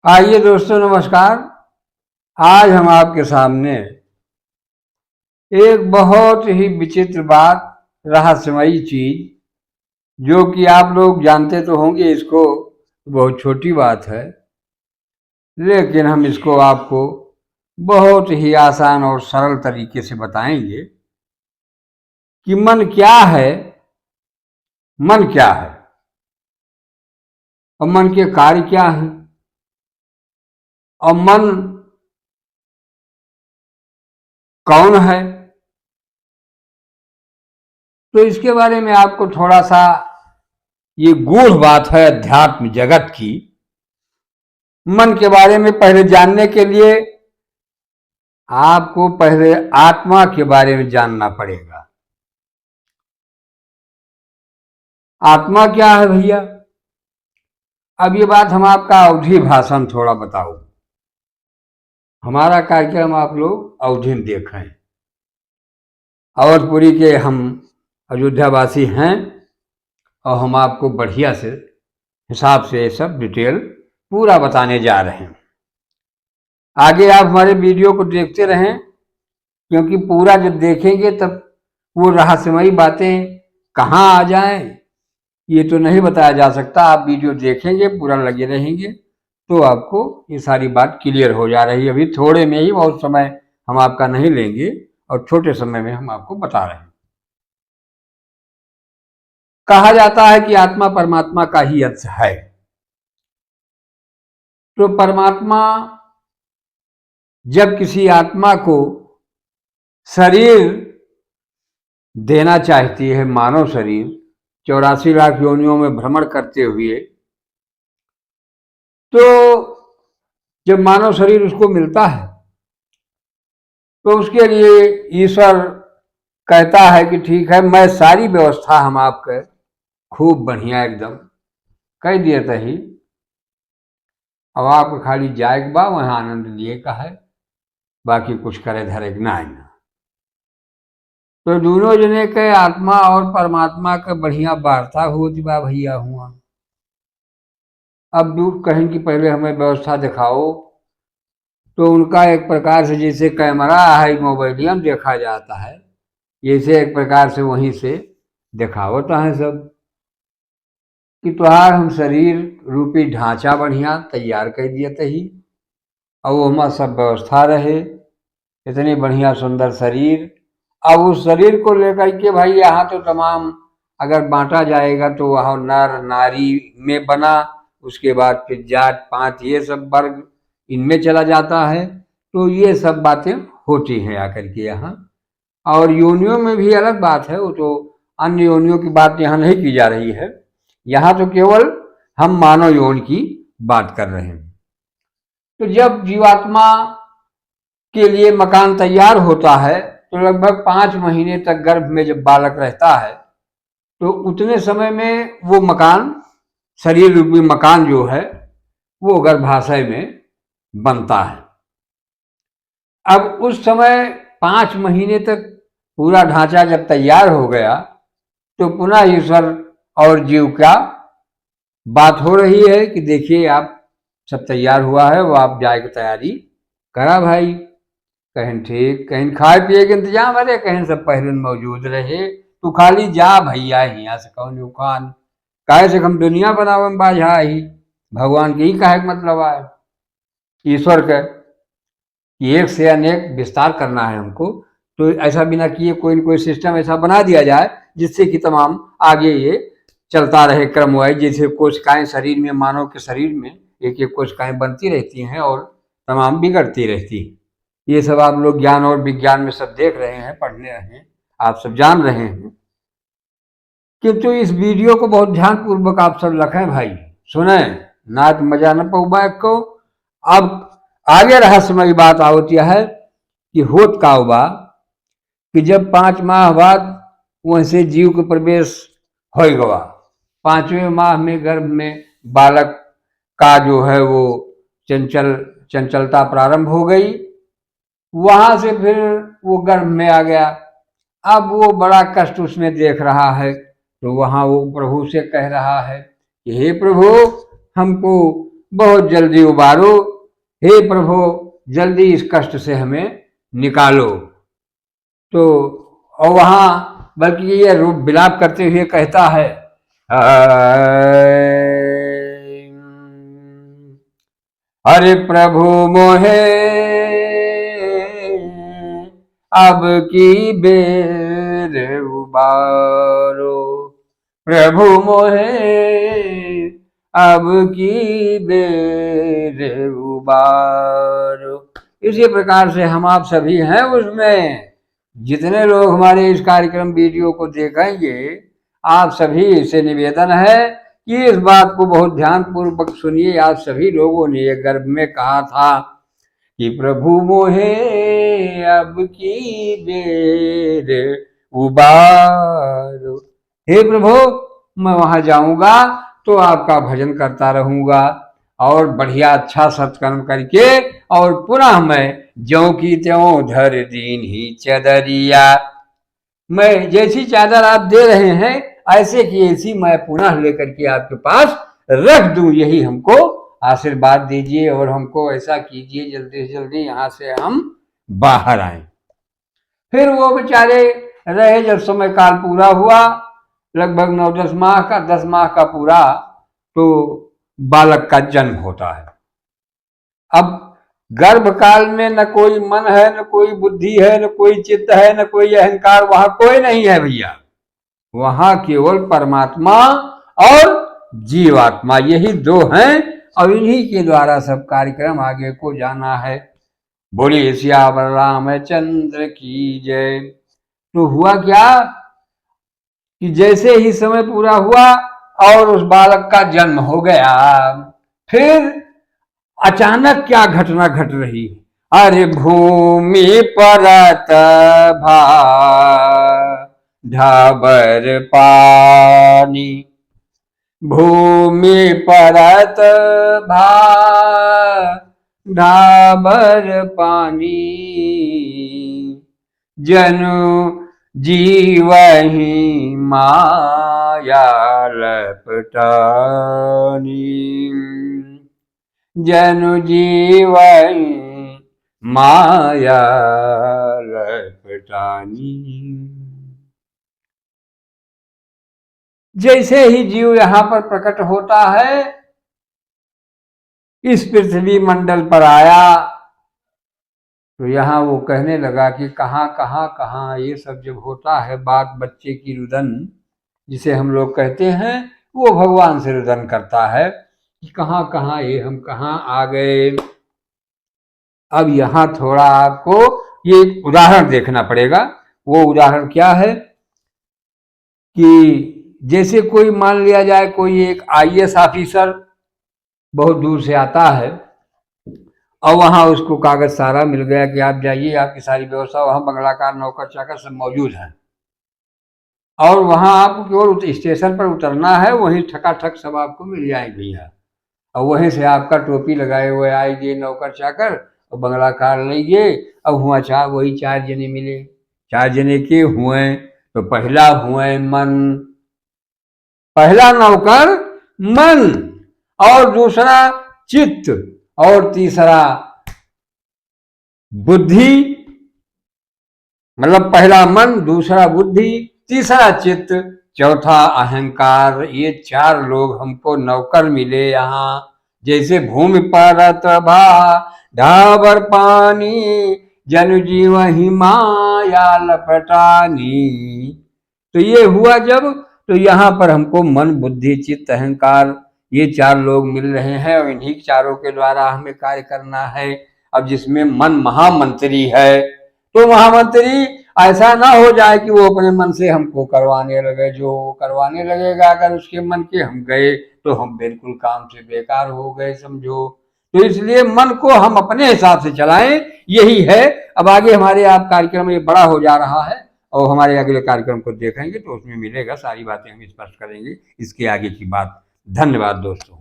आइए दोस्तों, नमस्कार। आज हम आपके सामने एक बहुत ही विचित्र बात, रहस्यमयी चीज, जो कि आप लोग जानते तो होंगे इसको, बहुत छोटी बात है, लेकिन हम इसको आपको बहुत ही आसान और सरल तरीके से बताएंगे कि मन क्या है, मन क्या है और मन के कार्य क्या हैं, और मन कौन है। तो इसके बारे में आपको थोड़ा सा, ये गूढ़ बात है अध्यात्म जगत की। मन के बारे में पहले जानने के लिए आपको पहले आत्मा के बारे में जानना पड़ेगा। आत्मा क्या है भैया? अब ये बात हम आपका अवधि भाषण थोड़ा बताओ। हमारा कार्यक्रम आप लोग अवधि में देखें। अवधपुरी के हम अयोध्यावासी हैं और हम आपको बढ़िया से हिसाब से सब डिटेल पूरा बताने जा रहे हैं। आगे आप हमारे वीडियो को देखते रहें, क्योंकि पूरा जब देखेंगे तब वो रहस्यमयी बातें कहाँ आ जाएं ये तो नहीं बताया जा सकता। आप वीडियो देखेंगे, पूरा लगे रहेंगे तो आपको ये सारी बात क्लियर हो जा रही है। अभी थोड़े में ही, बहुत समय हम आपका नहीं लेंगे और छोटे समय में हम आपको बता रहे हैं। कहा जाता है कि आत्मा परमात्मा का ही अंश है। तो परमात्मा जब किसी आत्मा को शरीर देना चाहती है, मानव शरीर, 84 लाख योनियों में भ्रमण करते हुए, तो जब मानव शरीर उसको मिलता है तो उसके लिए ईश्वर कहता है कि ठीक है, मैं सारी व्यवस्था हम आपके खूब बढ़िया एकदम कह दिए तही, अब आपको खाली जाए बा वहाँ आनंद लिए का है, बाकी कुछ करे धरे ना आना। तो दोनों जने के आत्मा और परमात्मा का बढ़िया वार्ता होती बा भैया हुआ। अब दूर कहें कि पहले हमें व्यवस्था दिखाओ, तो उनका एक प्रकार से जैसे कैमरा है मोबाइलियम देखा जाता है, जैसे एक प्रकार से वहीं से दिखावत है सब कि तुहार हम शरीर रूपी ढांचा बढ़िया तैयार कर दिए तही, और वो हमारा सब व्यवस्था रहे, इतनी बढ़िया सुंदर शरीर। अब उस शरीर को लेकर के भाई यहाँ तो तमाम अगर बांटा जाएगा तो वहाँ नर नारी में बना, उसके बाद फिर जात पात ये सब वर्ग इनमें चला जाता है। तो ये सब बातें होती हैं आकर के यहाँ। और योनियों में भी अलग बात है, वो तो अन्य योनियों की बात यहाँ नहीं की जा रही है, यहाँ तो केवल हम मानव यौन की बात कर रहे हैं। तो जब जीवात्मा के लिए मकान तैयार होता है तो लगभग 5 महीने तक गर्भ में जब बालक रहता है तो उतने समय में वो मकान, शरीर रूपी मकान जो है, वो गर्भाशय में बनता है। अब उस समय 5 महीने तक पूरा ढांचा जब तैयार हो गया तो पुनः ईश्वर और जीव का बात हो रही है कि देखिए आप सब तैयार हुआ है, वो आप जाए की तैयारी करा भाई। कहें ठीक, कहें खाए पिए के इंतजाम, अरे कहें सब पहले मौजूद रहे, तू खाली जा भैया यहाँ से कौन उखान काहे से हम दुनिया बनावे बाझा ही, भगवान के ही कहे मतलब आए ईश्वर के कि एक से अनेक विस्तार करना है हमको, तो ऐसा बिना किए कोई न कोई सिस्टम ऐसा बना दिया जाए जिससे कि तमाम आगे ये चलता रहे क्रम वाइज। जैसे कोशिकाएं शरीर में, मानव के शरीर में एक एक कोशिकाएं बनती रहती हैं और तमाम बिगड़ती रहती हैं। ये सब आप लोग ज्ञान और विज्ञान में सब देख रहे हैं, पढ़ने रहे हैं, आप सब जान रहे हैं। किंतु इस वीडियो को बहुत ध्यान पूर्वक आप सब रखें भाई, सुने ना तो मजा न पाऊबा को। अब आगे रहस्यमयी बात आवती है कि होत का बा कि जब 5 माह बाद वहीं से जीव के प्रवेश हो गवा, 5वें माह में गर्भ में बालक का जो है वो चंचलता प्रारंभ हो गई। वहां से फिर वो गर्भ में आ गया। अब वो बड़ा कष्ट उसमें देख रहा है, तो वहां वो प्रभु से कह रहा है कि हे प्रभु, हमको बहुत जल्दी उबारो, हे प्रभु जल्दी इस कष्ट से हमें निकालो। तो और वहाँ बल्कि ये रूप विलाप करते हुए कहता है, अरे प्रभु मोहे अब की बेर उबारो, प्रभु मोहे अब की बेर उबारो। इसी प्रकार से हम आप सभी हैं उसमें, जितने लोग हमारे इस कार्यक्रम वीडियो को देखेंगे, आप सभी से निवेदन है कि इस बात को बहुत ध्यान पूर्वक सुनिए। आप सभी लोगों ने ये गर्भ में कहा था कि प्रभु मोहे अब की बेर उबारो, हे प्रभु मैं वहां जाऊंगा तो आपका भजन करता रहूंगा और बढ़िया अच्छा सत्कर्म करके और पुनः मैं ज्यों की त्यों धर दीन ही चदरिया, मैं जैसी चादर आप दे रहे हैं ऐसे की ऐसी मैं पुनः लेकर के आपके पास रख दूं, यही हमको आशीर्वाद दीजिए और हमको ऐसा कीजिए जल्दी से जल्दी यहाँ से हम बाहर आए। फिर वो बेचारे रहे, जब समय काल पूरा हुआ लगभग 9-10 माह का, 10 माह का पूरा, तो बालक का जन्म होता है। अब गर्भ काल में न कोई मन है, न कोई बुद्धि है, न कोई चित्त है, न कोई अहंकार, वहां कोई नहीं है भैया, वहां केवल परमात्मा और जीवात्मा, यही दो हैं और इन्हीं के द्वारा सब कार्यक्रम आगे को जाना है। बोलिए सियावर रामचंद्र की जय। तो हुआ क्या कि जैसे ही समय पूरा हुआ और उस बालक का जन्म हो गया, फिर अचानक क्या घटना घट रही, अरे भूमि परत भा ढाबर पानी, भूमि परत भा ढाबर पानी, जनु जीवहि माया लपटानी, जनु जीवहि माया लपटानी। जैसे ही जीव यहां पर प्रकट होता है, इस पृथ्वी मंडल पर आया, तो यहाँ वो कहने लगा कि कहाँ कहाँ कहाँ ये सब जब होता है, बात बच्चे की रुदन जिसे हम लोग कहते हैं, वो भगवान से रुदन करता है कि कहाँ कहाँ ये हम कहाँ आ गए। अब यहाँ थोड़ा आपको ये उदाहरण देखना पड़ेगा। वो उदाहरण क्या है कि जैसे कोई मान लिया जाए कोई एक IAS ऑफिसर बहुत दूर से आता है और वहाँ उसको कागज सारा मिल गया कि आप जाइए, आपकी सारी व्यवस्था, वहाँ बंगलाकार नौकर चाकर सब मौजूद हैं और वहाँ आपको केवल स्टेशन पर उतरना है, वहीं ठकाठक सब आपको मिल जाएगी भैया। और वहीं से आपका टोपी लगाए हुए आएंगे नौकर चाकर और बंगलाकार लेंगे। अब हुआ वही 4 जने मिले, 4 जने के हुए, तो पहला हुए मन, पहला नौकर मन, और दूसरा चित्त, और तीसरा बुद्धि, मतलब पहला मन, दूसरा बुद्धि, तीसरा चित्त, चौथा अहंकार। ये 4 लोग हमको नौकर मिले यहाँ। जैसे भूमि परत भा ढाबर पानी, जन जीव ही माया लपटानी। तो ये हुआ जब, तो यहाँ पर हमको मन बुद्धि चित्त अहंकार ये 4 लोग मिल रहे हैं और इन्हीं चारों के द्वारा हमें कार्य करना है। अब जिसमें मन महामंत्री है, तो महामंत्री ऐसा ना हो जाए कि वो अपने मन से हमको करवाने लगे, जो करवाने लगेगा अगर उसके मन के हम गए तो हम बिल्कुल काम से बेकार हो गए समझो। तो इसलिए मन को हम अपने हिसाब से चलाएं, यही है। अब आगे हमारे आप कार्यक्रम ये बड़ा हो जा रहा है और हमारे अगले कार्यक्रम को देखेंगे तो उसमें मिलेगा, सारी बातें हम स्पष्ट करेंगे इसके आगे की बात। धन्यवाद दोस्तों।